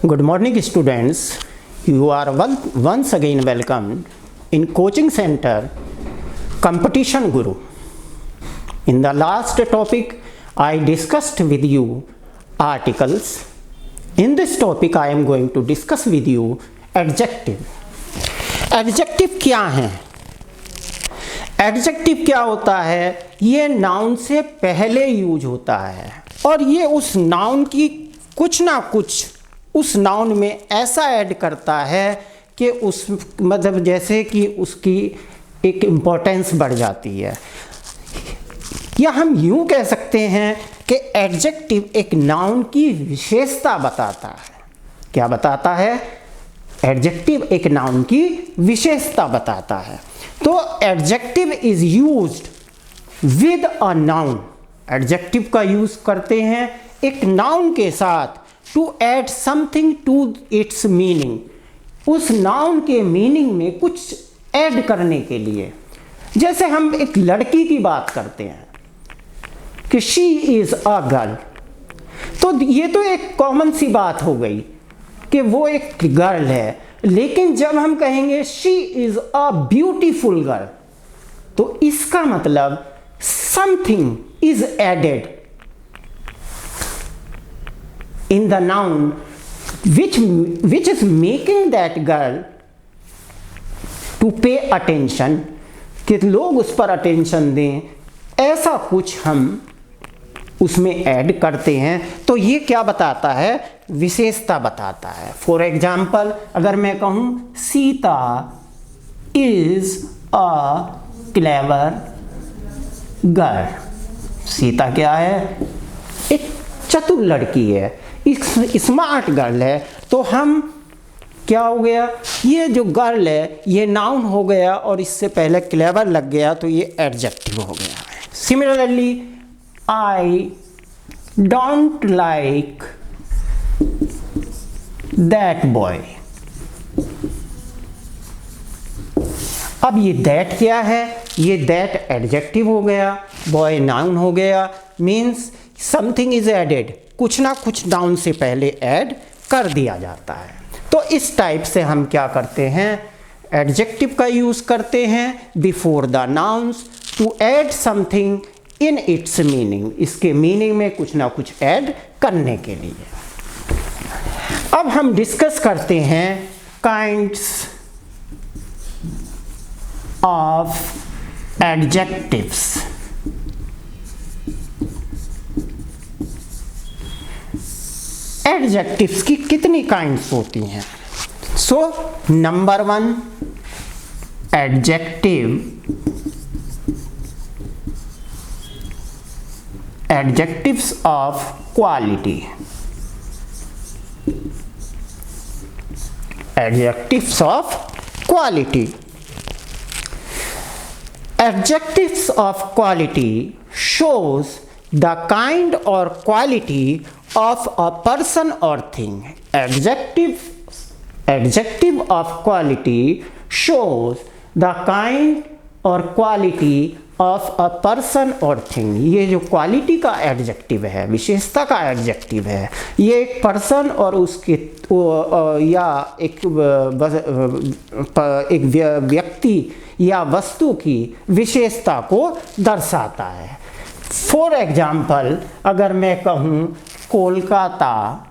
Good morning, students. You are once again welcome in coaching center Competition Guru. In the last topic, I discussed with you articles. In this topic, I am going to discuss with you adjective. Adjective क्या है? Adjective क्या होता है? ये noun से पहले use होता है और ये उस noun की कुछ ना कुछ उस नाउन में ऐसा ऐड करता है कि उस मतलब जैसे कि उसकी एक इम्पोर्टेंस बढ़ जाती है, या हम यूं कह सकते हैं कि एडजेक्टिव एक नाउन की विशेषता बताता है। क्या बताता है? एडजेक्टिव एक नाउन की विशेषता बताता है। तो adjective is used with a noun. Adjective का यूज करते हैं एक नाउन के साथ to add something to its meaning, उस नाउन के मीनिंग में कुछ ऐड करने के लिए। जैसे हम एक लड़की की बात करते हैं कि शी इज अ गर्ल, तो ये तो एक कॉमन सी बात हो गई कि वो एक गर्ल है। लेकिन जब हम कहेंगे she is a beautiful girl, तो इसका मतलब something is added in the noun which is making that girl to pay attention, कि लोग उस पर अटेंशन दें, ऐसा कुछ हम उसमें ऐड करते हैं। तो ये क्या बताता है? विशेषता बताता है। फॉर एग्जाम्पल, अगर मैं कहूँ Sita is a clever girl, Sita क्या है? एक चतुर लड़की है, स्मार्ट गर्ल है। तो हम क्या हो गया, ये जो गर्ल है ये नाउन हो गया और इससे पहले क्लेवर लग गया, तो ये एडजेक्टिव हो गया है। Similarly, I don't like that boy. अब ये दैट क्या है? ये दैट एडजेक्टिव हो गया, बॉय नाउन हो गया। मीन्स समथिंग इज एडेड, कुछ ना कुछ नाउन से पहले ऐड कर दिया जाता है। तो इस टाइप से हम क्या करते हैं? एडजेक्टिव का यूज करते हैं before the nouns to add something in its meaning, इसके मीनिंग में कुछ ना कुछ ऐड करने के लिए। अब हम डिस्कस करते हैं काइंड्स ऑफ एडजेक्टिव्स। एडजेक्टिव्स की कितनी काइंड्स होती हैं? So number 1, adjectives of quality. Adjectives of quality. Adjectives of quality shows the kind or quality of a person or thing. Adjective of quality shows the kind or quality of a person or thing. ये जो quality का adjective है, विशेषता का adjective है, ये एक person और उसके या एक व्यक्ति या वस्तु की विशेषता को दर्शाता है। फॉर एग्जाम्पल, अगर मैं कहूँ Kolkata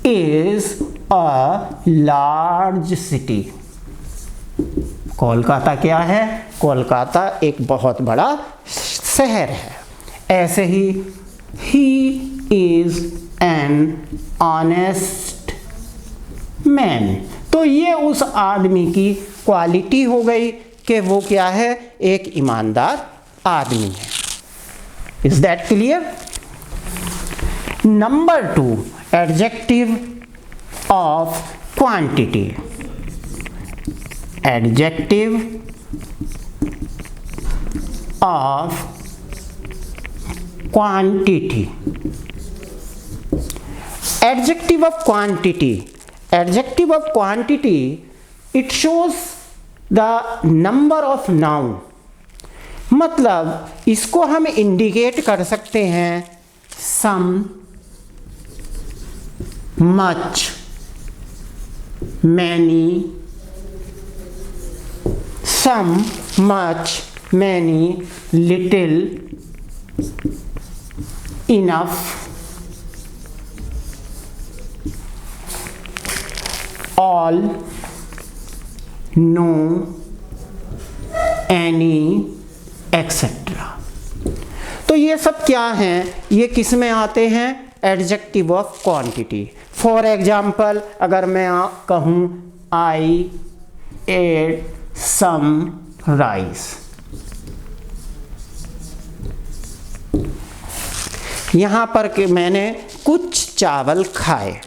is a large city. Kolkata क्या है? कोलकाता एक बहुत बड़ा शहर है। ऐसे he is an honest man, तो ये उस आदमी की क्वालिटी हो गई कि वो क्या है? एक ईमानदार आदमी है। Is that clear? Number 2, adjective of quantity. Adjective of quantity. Adjective of quantity. Adjective of quantity, it shows the number of noun। मतलब इसको हम इंडिकेट कर सकते हैं सम, much, many, some, much, many, little, enough, all, no, any, etcetera. तो ये सब क्या हैं? ये किस में आते हैं? Adjective of quantity. For example, अगर मैं कहूँ आई एट सम राइस, यहाँ पर कि मैंने कुछ चावल खाए।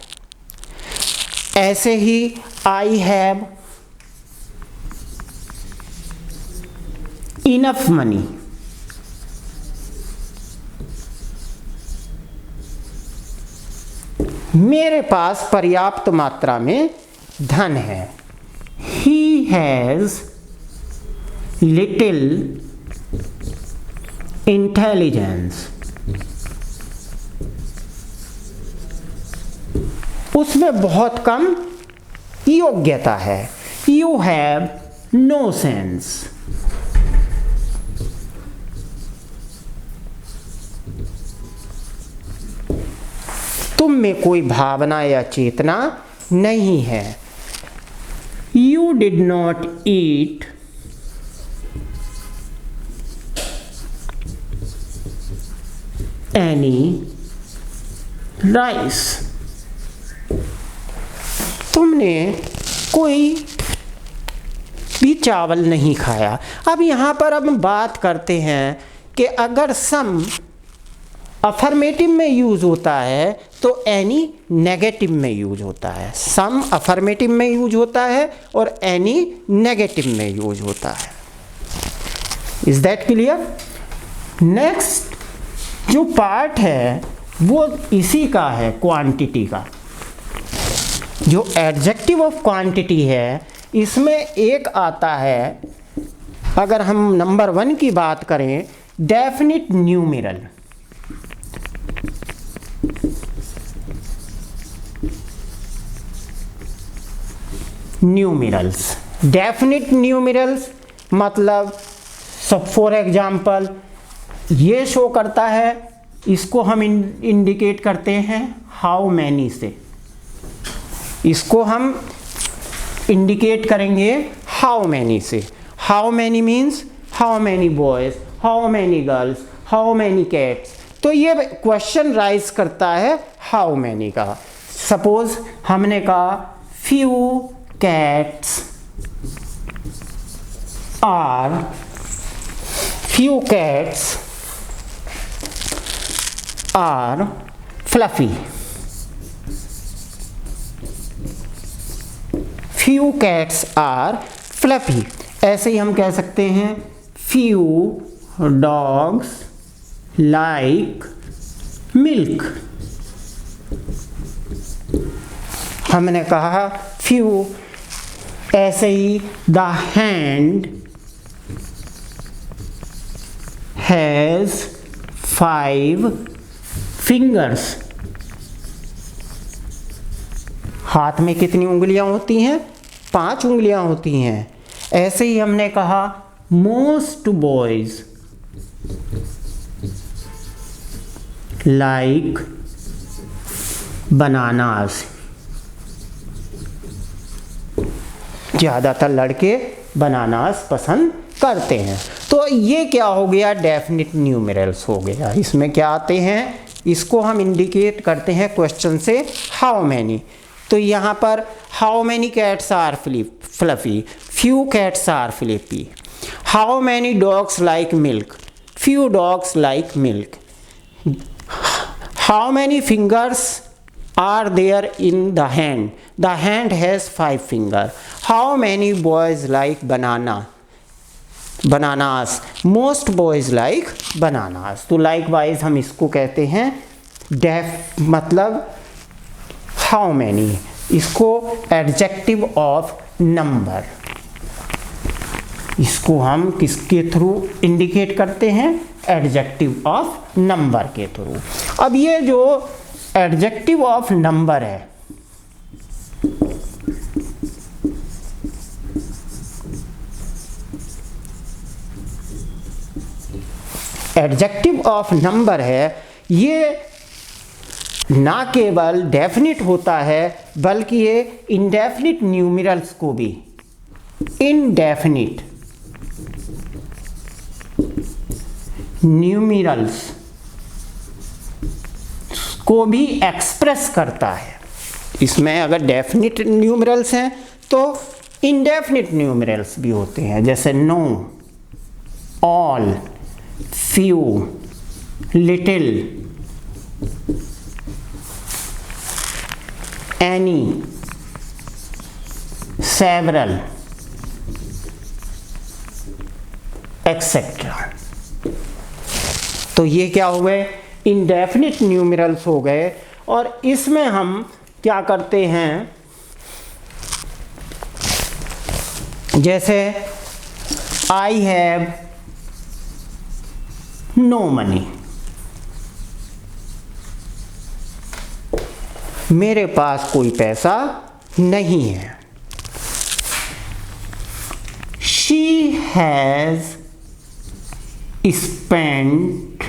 ऐसे ही आई हैव इनफ मनी, मेरे पास पर्याप्त मात्रा में धन है। ही हैज लिटिल इंटेलिजेंस, उसमें बहुत कम योग्यता है। यू हैव नो सेंस, तुम में कोई भावना या चेतना नहीं है। You did not eat any rice, तुमने कोई भी चावल नहीं खाया। अब यहाँ पर हम बात करते हैं कि अगर सम अफर्मेटिव में यूज होता है तो एनी नेगेटिव में यूज होता है। सम अफर्मेटिव में यूज होता है और एनी नेगेटिव में यूज होता है। Is that clear? नेक्स्ट जो पार्ट है वो इसी का है, क्वांटिटी का। जो एडजेक्टिव ऑफ क्वांटिटी है इसमें एक आता है, अगर हम नंबर 1 की बात करें, definite numeral. Numerals, definite numerals मतलब सब फॉर एग्जाम्पल ये शो करता है, इसको हम इंडिकेट करते हैं हाउ मैनी से। इसको हम इंडिकेट करेंगे हाउ मैनी से। How many means how many boys, how many girls, how many cats. तो ये क्वेश्चन राइज करता है हाउ मैनी का। सपोज हमने कहा few cats are few cats are fluffy, few cats are fluffy। ऐसे ही हम कह सकते हैं few dogs like milk। हमने कहा few, ऐसे ही द हैंड हैज 5 फिंगर्स। हाथ में कितनी उंगलियां होती हैं? 5 उंगलियां होती हैं। ऐसे ही हमने कहा मोस्ट बॉयज लाइक बनानास, ज़्यादातर लड़के बनानास पसंद करते हैं। तो ये क्या हो गया? डेफिनिट न्यूमेरल्स हो गया। इसमें क्या आते हैं? इसको हम इंडिकेट करते हैं क्वेश्चन से हाउ मैनी। तो यहाँ पर how many cats are fluffy, few cats are flippy. How many dogs like milk, few dogs like milk. How many fingers are there in the hand? The hand has 5 fingers. How many boys like bananas? Most boys like bananas. तो likewise हम इसको कहते हैं मतलब how many, इसको adjective of number, इसको हम किसके थ्रू इंडिकेट करते हैं? एडजेक्टिव ऑफ नंबर के थ्रू। अब ये जो एडजेक्टिव ऑफ नंबर है एडजेक्टिव ऑफ नंबर है ये ना केवल डेफिनिट होता है बल्कि ये इंडेफिनिट न्यूमेरल्स को भी, इंडेफिनिट न्यूमेरल्स को भी एक्सप्रेस करता है। इसमें अगर डेफिनिट न्यूमेरल्स हैं तो इंडेफिनिट न्यूमेरल्स भी होते हैं, जैसे no, all, few, little, any, several, etcetera. तो ये क्या हो गए, इंडेफिनिट न्यूमेरल्स हो गए। और इसमें हम क्या करते हैं, जैसे आई हैव नो मनी, मेरे पास कोई पैसा नहीं है। She has spent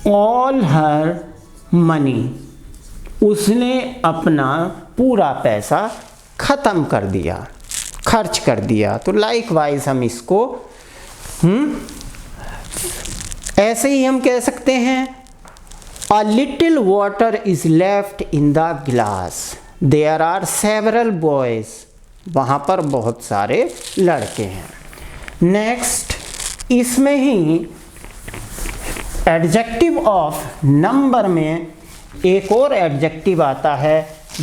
all her money, उसने अपना पूरा पैसा खत्म कर दिया, खर्च कर दिया। तो लाइकवाइज हम इसको ऐसे ही हम कह सकते हैं, a little water is left in the glass, there are several boys, वहाँ पर बहुत सारे लड़के हैं। नेक्स्ट, इसमें ही एडजेक्टिव ऑफ नंबर में एक और एडजेक्टिव आता है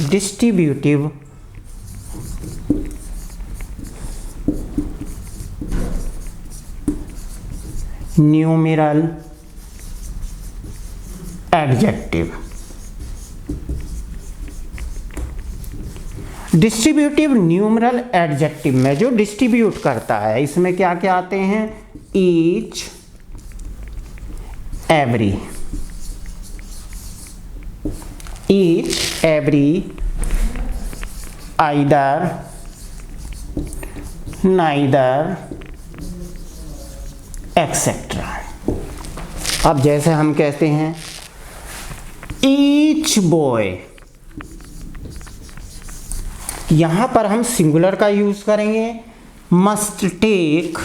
distributive numeral adjective. Distributive numeral adjective में जो डिस्ट्रीब्यूट करता है, इसमें क्या क्या आते हैं, each, every, each, every, either, neither, etc. अब जैसे हम कहते हैं each boy, यहां पर हम सिंगुलर का यूज करेंगे, must take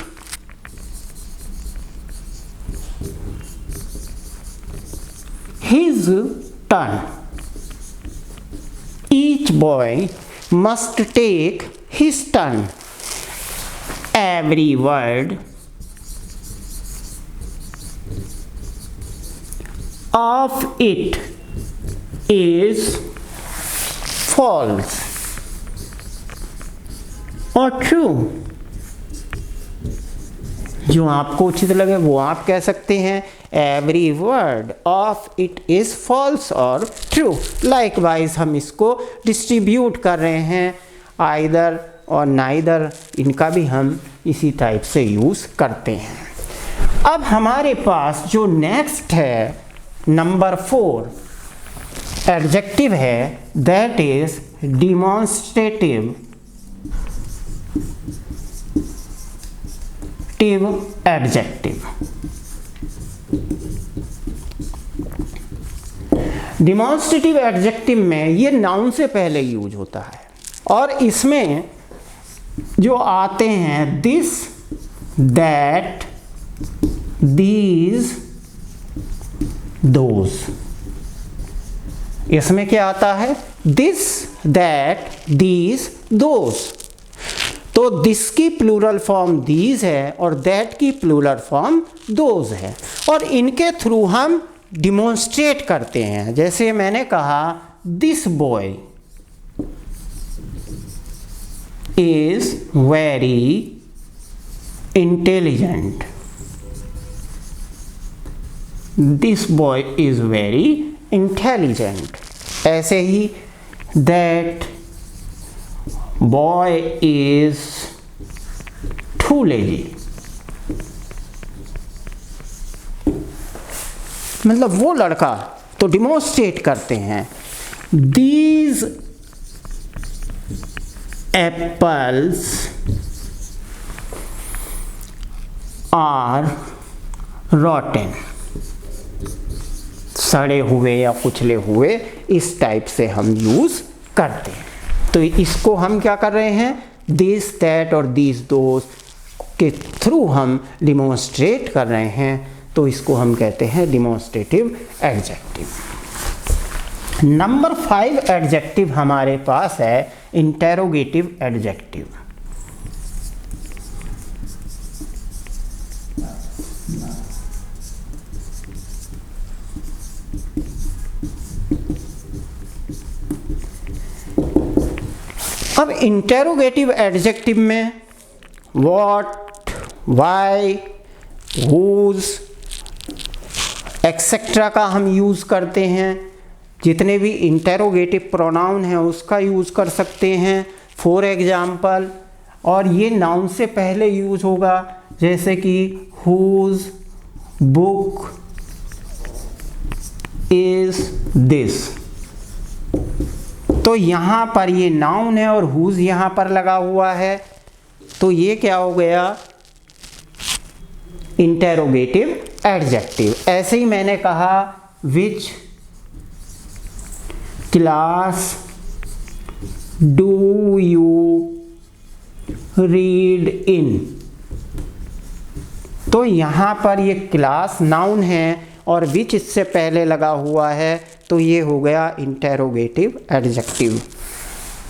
his turn, each boy must take his turn, every word of it is false or true। जो आपको उचित लगे वो आप कह सकते हैं, every word of it is false और ट्रू। लाइकवाइज हम इसको डिस्ट्रीब्यूट कर रहे हैं, आइदर और नाइदर, इनका भी हम इसी टाइप से यूज करते हैं। अब हमारे पास जो नेक्स्ट है नंबर 4 एडजेक्टिव है, that is demonstrative adjective. Demonstrative adjective में ये नाउन से पहले यूज होता है और इसमें जो आते हैं दिस, दैट, दीज, दोज, इसमें क्या आता है, दिस, दैट, दीज, दोज। तो दिस की प्लूरल फॉर्म दीज है और दैट की प्लूरल फॉर्म दोज है और इनके थ्रू हम डिमॉन्स्ट्रेट करते हैं। जैसे मैंने कहा, this boy is very intelligent, this boy is very intelligent. ऐसे ही, that boy is too lazy, मतलब वो लड़का, तो डिमॉन्स्ट्रेट करते हैं, दीज एप्पल्स आर रॉटन, सड़े हुए या कुचले हुए, इस टाइप से हम यूज़ करते हैं। तो इसको हम क्या कर रहे हैं, दिस दैट और दीज दोज के थ्रू हम डिमॉन्स्ट्रेट कर रहे हैं, तो इसको हम कहते हैं डिमॉन्स्ट्रेटिव एडजेक्टिव। नंबर 5 एडजेक्टिव हमारे पास है इंटेरोगेटिव एडजेक्टिव। अब इंटेरोगेटिव एडजेक्टिव में व्हाट, व्हाई, हुज एक्सेट्रा का हम यूज़ करते हैं। जितने भी इंटेरोगेटिव प्रोनाउन हैं उसका यूज़ कर सकते हैं, फॉर एग्जाम्पल। और ये नाउन से पहले यूज होगा, जैसे कि हुज बुक इज दिस। तो यहाँ पर ये नाउन है और हुज यहाँ पर लगा हुआ है, तो ये क्या हो गया, इंटेरोगेटिव एडजेक्टिव। ऐसे ही मैंने कहा which class do you read in. तो यहाँ पर ये क्लास नाउन है और विच इससे पहले लगा हुआ है, तो ये हो गया interrogative adjective.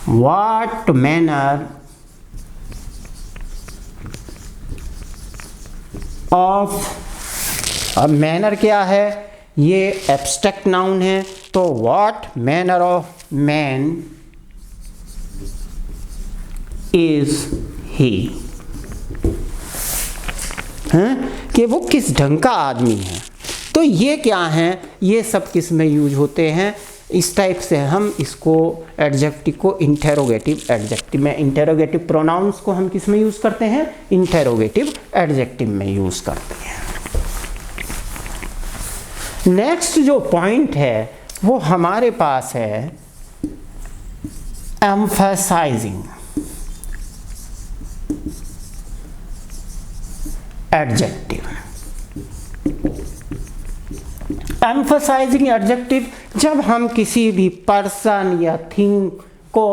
What manner of, अब मैनर क्या है, ये एब्स्ट्रैक्ट नाउन है, तो what manner of man is he, कि वो किस ढंग का आदमी है। तो ये क्या हैं, ये सब किस में यूज होते हैं, इस टाइप से हम इसको एडजेक्टिव को इंटेरोगेटिव एडजेक्टिव में, इंटेरोगेटिव प्रोनाउंस को हम किस में यूज़ करते हैं, इंटेरोगेटिव एडजेक्टिव में यूज़ करते हैं। नेक्स्ट जो पॉइंट है वो हमारे पास है एम्फसाइजिंग एडजेक्टिव। एम्फसाइजिंग एडजेक्टिव, जब हम किसी भी पर्सन या थिंग को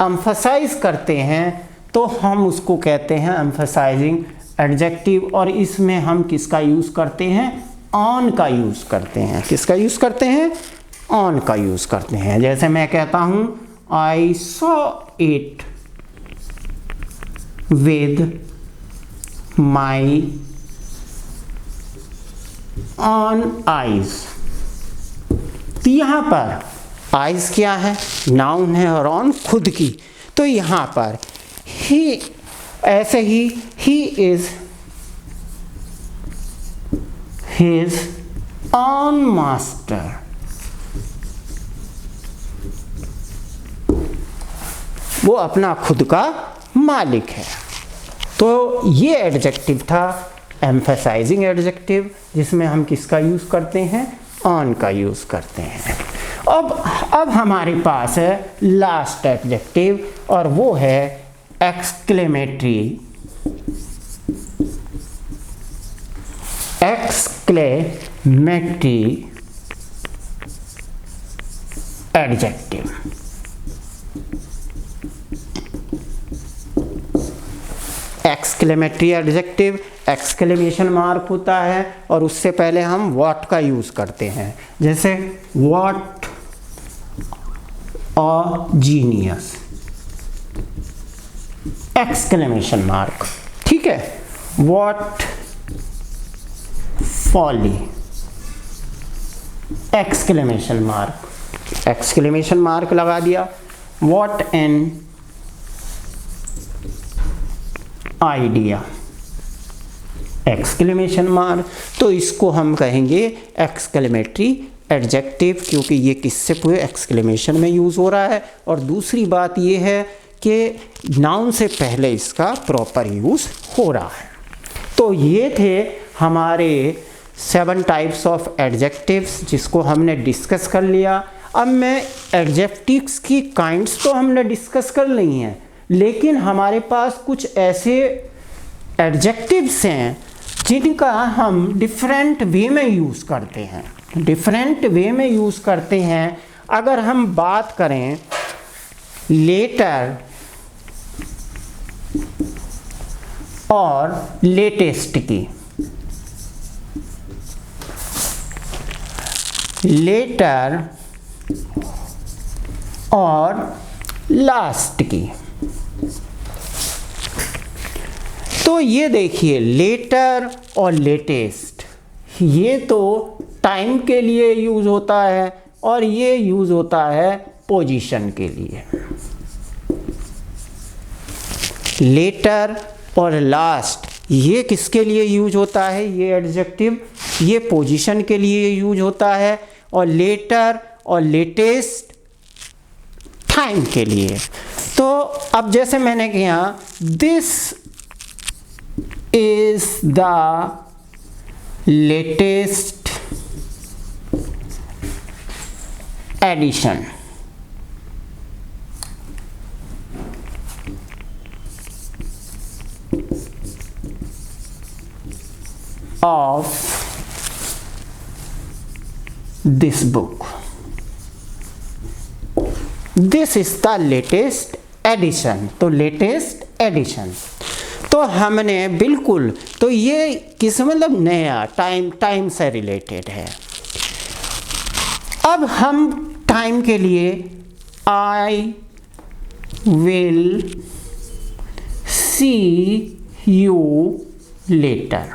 एम्फसाइज करते हैं तो हम उसको कहते हैं एम्फसाइजिंग एडजेक्टिव। और इसमें हम किसका यूज़ करते हैं, ऑन का यूज़ करते हैं। किसका यूज़ करते हैं, ऑन का यूज़ करते हैं। जैसे मैं कहता हूँ I saw it with my on eyes. तो यहाँ पर आइज क्या है, नाउन है, और ऑन खुद की। तो यहाँ पर ही, ऐसे he is his on master. वो अपना खुद का मालिक है। तो ये एडजेक्टिव था एम्फसाइजिंग एडजेक्टिव, जिसमें हम किसका यूज़ करते हैं, ऑन का यूज़ करते हैं। अब हमारे पास है लास्ट एडजेक्टिव, और वो है exclamatory adjective. Exclamatory adjective, exclamation mark होता है और उससे पहले हम व्हाट का यूज़ करते हैं। जैसे what a genius, exclamation mark, ठीक है। What folly, exclamation mark, exclamation mark लगा दिया। What an idea, exclamation mark. तो इसको हम कहेंगे एक्सक्लेमेटरी एडजेक्टिव, क्योंकि ये किससे पूरे एक्सक्लेमेशन में यूज़ हो रहा है। और दूसरी बात ये है कि नाउन से पहले इसका प्रॉपर यूज़ हो रहा है। तो ये थे हमारे 7 टाइप्स ऑफ एडजेक्टिव्स, जिसको हमने डिस्कस कर लिया। अब मैं एडजेक्टिव्स की काइंड्स तो हमने डिस्कस कर ली हैं, लेकिन हमारे पास कुछ ऐसे एडजेक्टिव्स हैं जिनका हम डिफरेंट वे में यूज़ करते हैं, डिफरेंट वे में यूज़ करते हैं। अगर हम बात करें लेटर और लेटेस्ट की, लेटर और लास्ट की, तो ये देखिए लेटर और लेटेस्ट, ये तो टाइम के लिए यूज़ होता है और ये यूज़ होता है पोजीशन के लिए। लेटर और लास्ट ये किसके लिए यूज होता है, ये एडजेक्टिव, ये पोजीशन के लिए यूज होता है, और लेटर और लेटेस्ट टाइम के लिए। तो अब जैसे मैंने किया, this is the latest edition of this book. This is the latest edition. तो latest edition, तो हमने बिल्कुल, तो ये किस मतलब नया, टाइम से रिलेटेड है। अब हम टाइम के लिए I will see you later,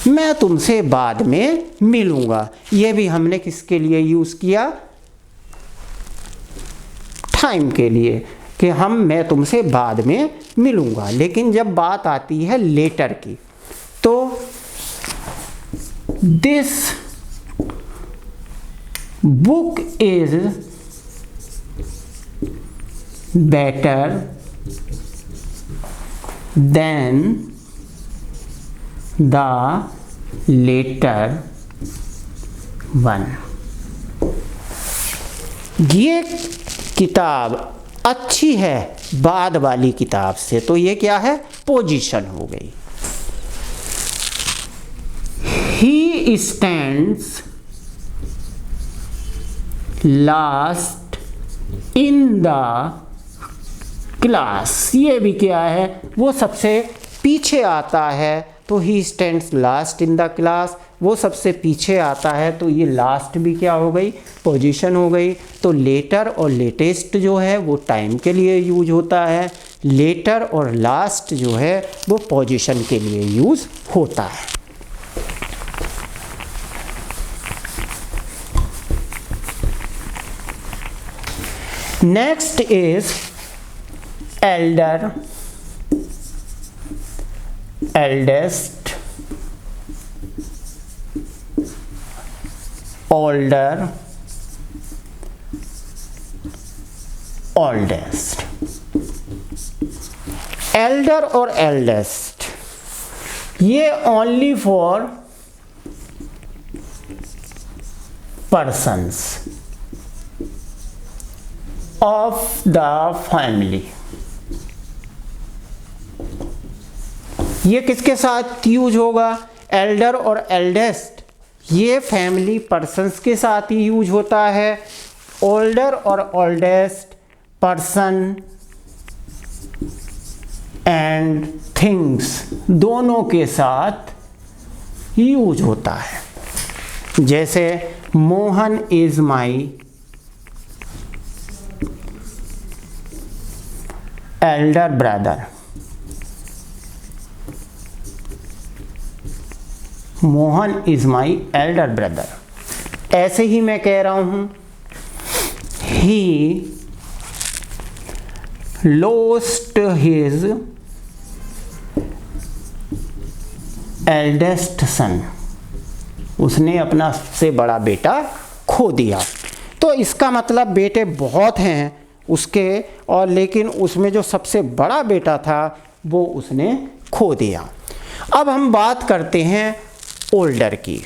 मैं तुमसे बाद में मिलूंगा, ये भी हमने किसके लिए यूज किया, टाइम के लिए, कि मैं तुमसे बाद में मिलूंगा। लेकिन जब बात आती है लेटर की, तो this book is better than the latter one. ये किताब अच्छी है बाद वाली किताब से, तो ये क्या है, पोजीशन हो गई। He stands last in the class, ये भी क्या है, वो सबसे पीछे आता है, तो he stands last in the class, वो सबसे पीछे आता है, तो ये लास्ट भी क्या हो गई, पोजीशन हो गई। तो लेटर और लेटेस्ट जो है वो टाइम के लिए यूज होता है, लेटर और लास्ट जो है वो पोजीशन के लिए यूज होता है। Next is Elder, eldest, older, oldest। elder और eldest ये only for persons of the family। ये किसके साथ यूज होगा, एल्डर और एल्डेस्ट, ये फैमिली पर्सन्स के साथ ही यूज होता है। ओल्डर और ओल्डेस्ट पर्सन एंड थिंग्स दोनों के साथ यूज होता है। जैसे Mohan is my elder brother, Mohan is my elder brother. ऐसे ही मैं कह रहा हूं, ही lost his eldest son, उसने अपना सबसे बड़ा बेटा खो दिया। तो इसका मतलब बेटे बहुत हैं उसके, और लेकिन उसमें जो सबसे बड़ा बेटा था वो उसने खो दिया। अब हम बात करते हैं ओल्डर की।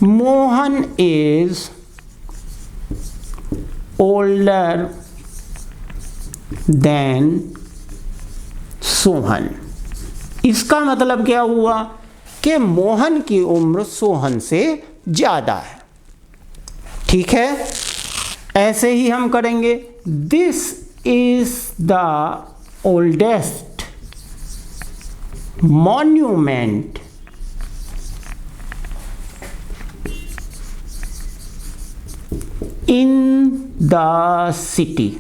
Mohan is older than Sohan. इसका मतलब क्या हुआ कि मोहन की उम्र सोहन से ज़्यादा है। ठीक है, ऐसे ही हम करेंगे। This is the oldest monument in the city.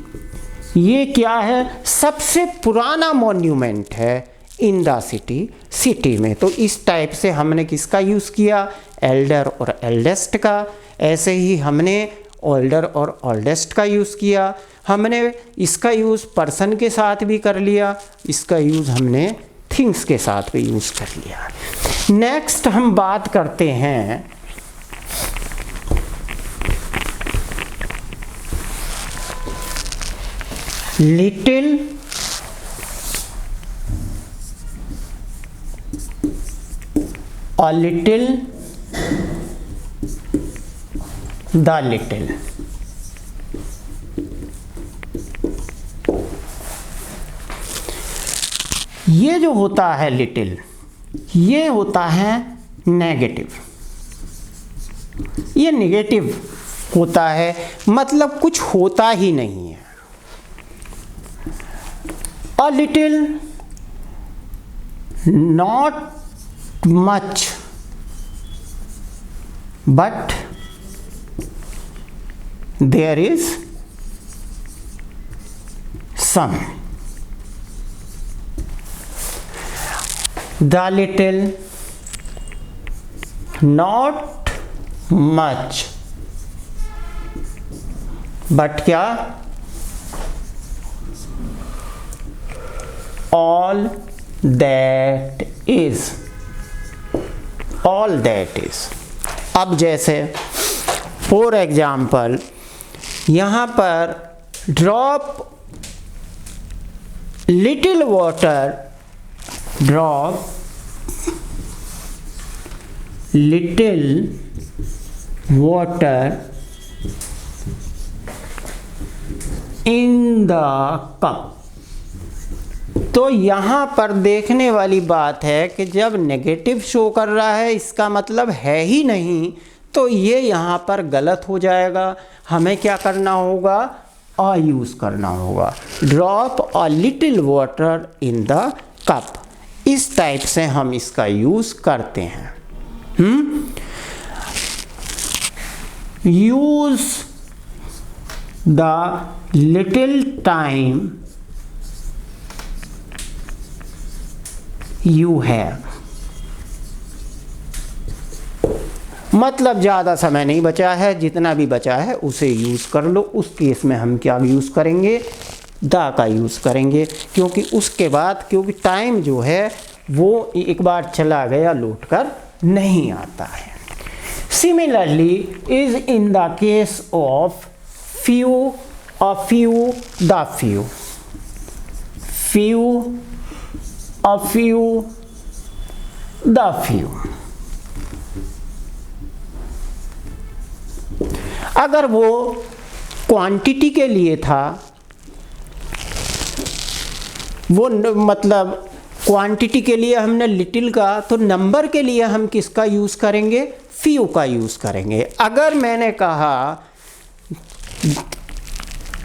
ये क्या है? सबसे पुराना मॉन्यूमेंट है इन द सिटी, सिटी में। तो इस टाइप से हमने किसका यूज़ किया? एल्डर और एल्डेस्ट का। ऐसे ही हमने ओल्डर और ओल्डेस्ट का यूज़ किया। हमने इसका यूज़ पर्सन के साथ भी कर लिया, इसका यूज़ हमने थिंग्स के साथ भी यूज़ कर लिया। नेक्स्ट हम बात करते हैं लिटिल और लिटिल, द लिटिल। ये जो होता है लिटिल, ये होता है नेगेटिव। ये नेगेटिव होता है, मतलब कुछ होता ही नहीं है। A little, not much, but there is some. The little, not much, but क्या? All that is, all that is। अब जैसे फॉर एग्जाम्पल यहाँ पर drop little water, drop little water in the cup. तो यहाँ पर देखने वाली बात है कि जब नेगेटिव शो कर रहा है, इसका मतलब है ही नहीं, तो ये यहाँ पर गलत हो जाएगा। हमें क्या करना होगा? अ यूज़ करना होगा। Drop a little water in the cup. इस टाइप से हम इसका यूज़ करते हैं। Use the little time you have, मतलब ज़्यादा समय नहीं बचा है, जितना भी बचा है उसे यूज़ कर लो। उस केस में हम क्या यूज़ करेंगे? द का यूज़ करेंगे, क्योंकि उसके बाद, क्योंकि टाइम जो है वो एक बार चला गया लौट कर नहीं आता है। Similarly is in the case of few, a few, the few, few, a few, the few। अगर वो क्वांटिटी के लिए था, वो मतलब क्वांटिटी के लिए हमने लिटिल का, तो नंबर के लिए हम किसका यूज़ करेंगे? फ्यू का यूज़ करेंगे। अगर मैंने कहा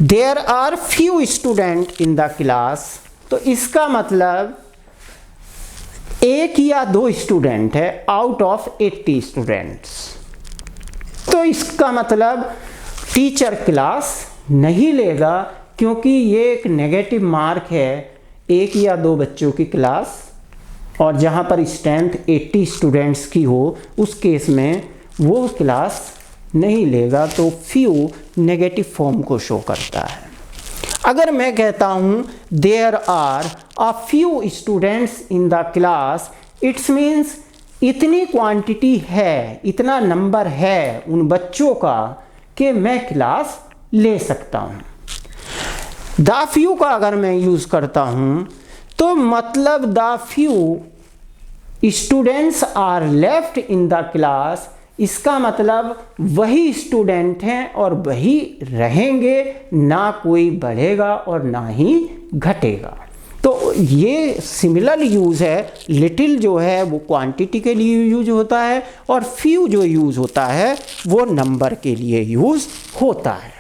there are few student in the class, तो इसका मतलब एक या दो स्टूडेंट है आउट ऑफ 80 स्टूडेंट्स। तो इसका मतलब टीचर क्लास नहीं लेगा, क्योंकि ये एक नेगेटिव मार्क है, एक या दो बच्चों की क्लास, और जहाँ पर स्ट्रेंथ 80 स्टूडेंट्स की हो उस केस में वो क्लास नहीं लेगा। तो फ्यू नेगेटिव फॉर्म को शो करता है। अगर मैं कहता हूँ there are a few students in the class, it's means इतनी क्वांटिटी है, इतना नंबर है उन बच्चों का कि मैं क्लास ले सकता हूँ। द फ्यू का अगर मैं यूज़ करता हूँ तो मतलब the few students are left in the class, इसका मतलब वही स्टूडेंट हैं और वही रहेंगे, ना कोई बढ़ेगा और ना ही घटेगा। तो ये सिमिलर यूज़ है। लिटिल जो है वो क्वांटिटी के लिए यूज होता है और फ्यू जो यूज़ होता है वो नंबर के लिए यूज़ होता है।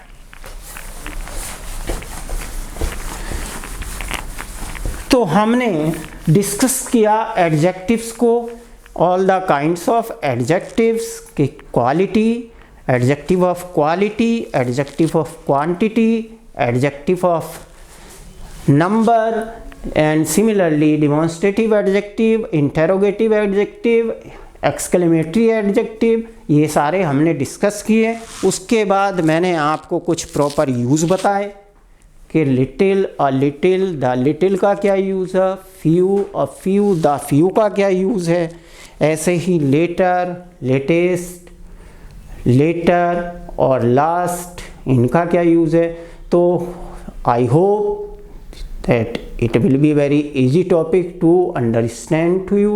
तो हमने डिस्कस किया एडजेक्टिव्स को, all the kinds of adjectives की quality, adjective of quality, adjective of quantity, adjective of number, and similarly demonstrative adjective, interrogative adjective, exclamatory adjective, ये सारे हमने डिस्कस किए। उसके बाद मैंने आपको कुछ प्रॉपर यूज़ बताए कि लिटिल और लिटिल, द लिटिल का क्या यूज़ है, फ्यू और फ्यू, द फ्यू का क्या यूज़ है। ऐसे ही लेटर, लेटेस्ट, लेटर और लास्ट, इनका क्या यूज़ है। तो I hope that it will be very easy topic to understand to you।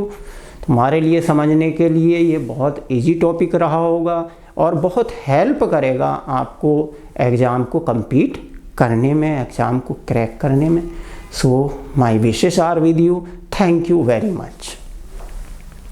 तुम्हारे लिए समझने के लिए ये बहुत इजी टॉपिक रहा होगा और बहुत हेल्प करेगा आपको एग्ज़ाम को कंप्लीट करने में, एग्ज़ाम को क्रैक करने में। So my wishes are with you. Thank you very much.